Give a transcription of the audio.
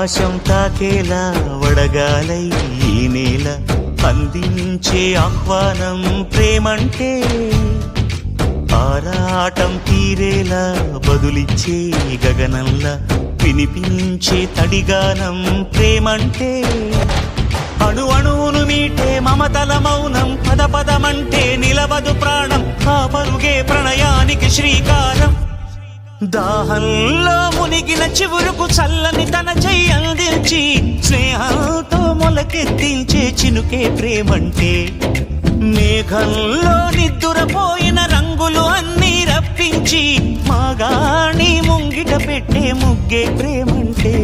ఆకాశం తాకేలా వడగాలై ఈ నేల అందించే ఆహ్వానం ప్రేమంటే ఆరాటం తీరేలా బదులిచ్చే గగనంలా వినిపించే తడిగానం ప్రేమంటే అణు అణువును మీటే మమతల మౌనం పద పదమంటే నిలవదు ప్రాణం ఆ పరుగే ప్రణయానికి శ్రీకారం దాహంలో మునిగిన చివురుకు చల్లని తన చెయ్యి అందించి స్నేహంతో మొలకెత్తించే చినుకే ప్రేమంటే మేఘంలో నిద్దురపోయిన రంగులు అన్నీ రప్పించి మాగాణి ముంగిట పెట్టే ముగ్గే ప్రేమంటే